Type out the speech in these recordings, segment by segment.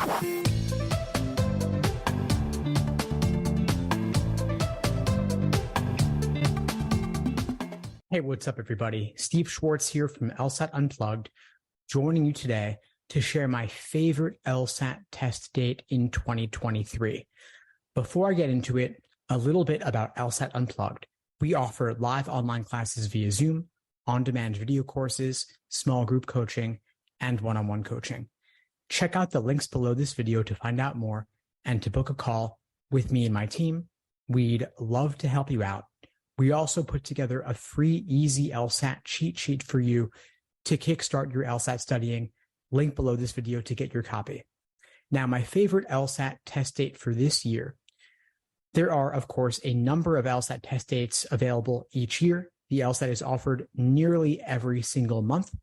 Hey, what's up, everybody? Steve Schwartz here from LSAT Unplugged, joining you today to share my favorite LSAT test date in 2023. Before I get into it, a little bit about LSAT Unplugged. We offer live online classes via Zoom, on-demand video courses, small group coaching, and one-on-one coaching. Check out the links below this video to find out more and to book a call with me and my team. We'd love to help you out. We also put together a free, easy LSAT cheat sheet for you to kickstart your LSAT studying. Link below this video to get your copy. Now, my favorite LSAT test date for this year. There are, of course, a number of LSAT test dates available each year. The LSAT is offered nearly every single month.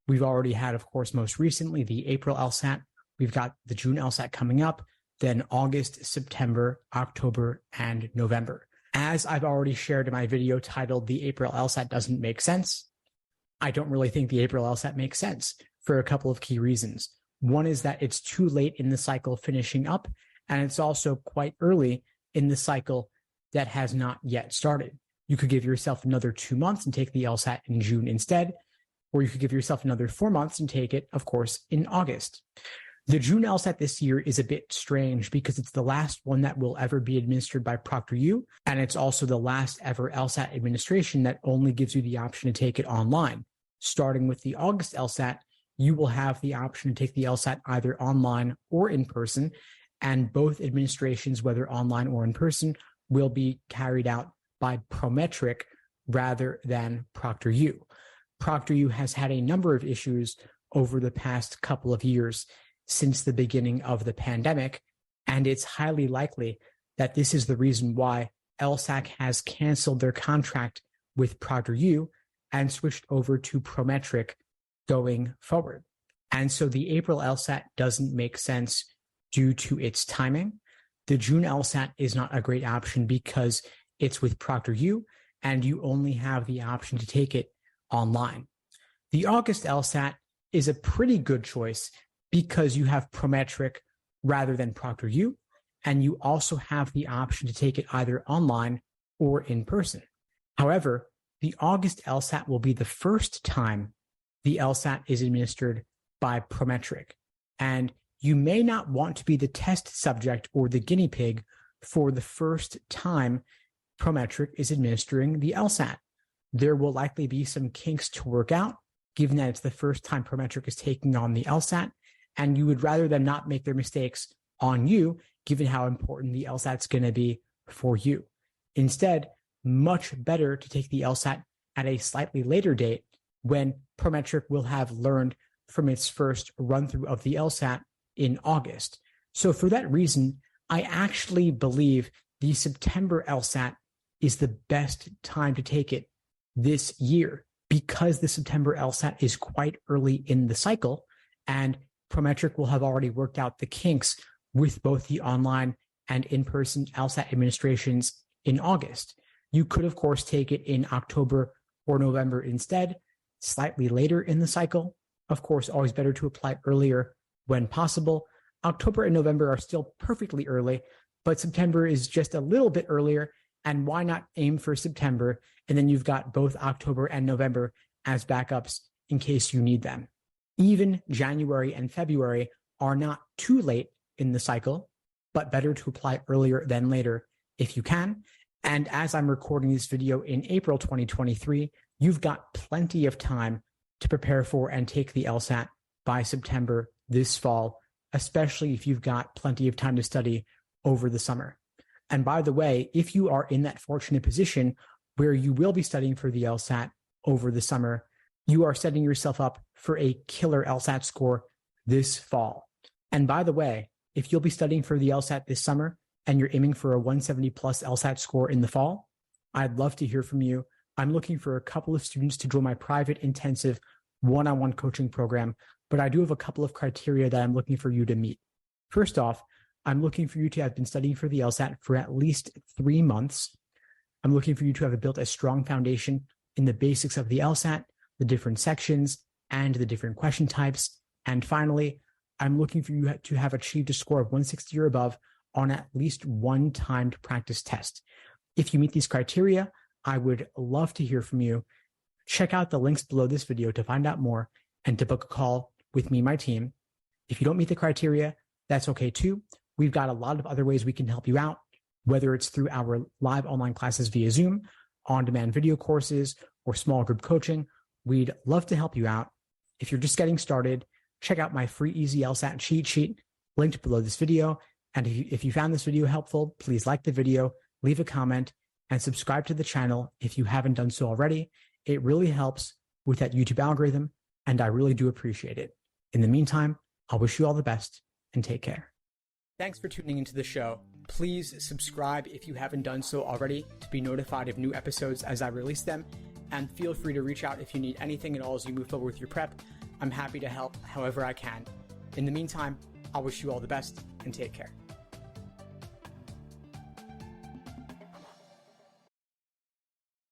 We've already had, of course, most recently, the April LSAT. We've got the June LSAT coming up, then August, September, October, and November. As I've already shared in my video titled The April LSAT Doesn't Make Sense, I don't really think the April LSAT makes sense for a couple of key reasons. One is that it's too late in the cycle finishing up, and it's also quite early in the cycle that has not yet started. You could give yourself another 2 months and take the LSAT in June instead, or you could give yourself another 4 months and take it, of course, in August. The June LSAT this year is a bit strange because it's the last one that will ever be administered by ProctorU, and it's also the last ever LSAT administration that only gives you the option to take it online. Starting with the August LSAT, you will have the option to take the LSAT either online or in person, and both administrations, whether online or in person, will be carried out by Prometric rather than ProctorU. ProctorU has had a number of issues over the past couple of years since the beginning of the pandemic, and it's highly likely that this is the reason why LSAC has canceled their contract with ProctorU and switched over to Prometric going forward. And so the April LSAT doesn't make sense due to its timing. The June LSAT is not a great option because it's with ProctorU and you only have the option to take it online. The August LSAT is a pretty good choice because you have Prometric rather than ProctorU, and you also have the option to take it either online or in person. However, the August LSAT will be the first time the LSAT is administered by Prometric, and you may not want to be the test subject or the guinea pig for the first time Prometric is administering the LSAT. There will likely be some kinks to work out, given that it's the first time Prometric is taking on the LSAT, and you would rather them not make their mistakes on you, given how important the LSAT's going to be for you. Instead, much better to take the LSAT at a slightly later date when Prometric will have learned from its first run-through of the LSAT in August. So for that reason, I actually believe the September LSAT is the best time to take it this year because the September LSAT is quite early in the cycle, and Prometric will have already worked out the kinks with both the online and in-person LSAT administrations in August. You could, of course, take it in October or November instead, slightly later in the cycle. Of course, always better to apply earlier when possible. October and November are still perfectly early, but September is just a little bit earlier, and why not aim for September? And then you've got both October and November as backups in case you need them. Even January and February are not too late in the cycle, but better to apply earlier than later if you can. And as I'm recording this video in April 2023, you've got plenty of time to prepare for and take the LSAT by September this fall, especially if you've got plenty of time to study over the summer. And by the way, if you are in that fortunate position where you will be studying for the LSAT over the summer, you are setting yourself up for a killer LSAT score this fall. And by the way, if you'll be studying for the LSAT this summer and you're aiming for a 170 plus LSAT score in the fall, I'd love to hear from you. I'm looking for a couple of students to join my private intensive one-on-one coaching program, but I do have a couple of criteria that I'm looking for you to meet. First off, I'm looking for you to have been studying for the LSAT for at least 3 months. I'm looking for you to have built a strong foundation in the basics of the LSAT, the different sections, and the different question types. And finally, I'm looking for you to have achieved a score of 160 or above on at least one timed practice test. If you meet these criteria, I would love to hear from you. Check out the links below this video to find out more and to book a call with me and my team. If you don't meet the criteria, that's okay too. We've got a lot of other ways we can help you out, whether it's through our live online classes via Zoom, on-demand video courses, or small group coaching. We'd love to help you out. If you're just getting started, check out my free easy LSAT cheat sheet linked below this video. And if you found this video helpful, please like the video, leave a comment, and subscribe to the channel if you haven't done so already. It really helps with that YouTube algorithm, and I really do appreciate it. In the meantime, I wish you all the best and take care. Thanks for tuning into the show. Please subscribe if you haven't done so already to be notified of new episodes as I release them. And feel free to reach out if you need anything at all as you move forward with your prep. I'm happy to help however I can. In the meantime, I wish you all the best and take care.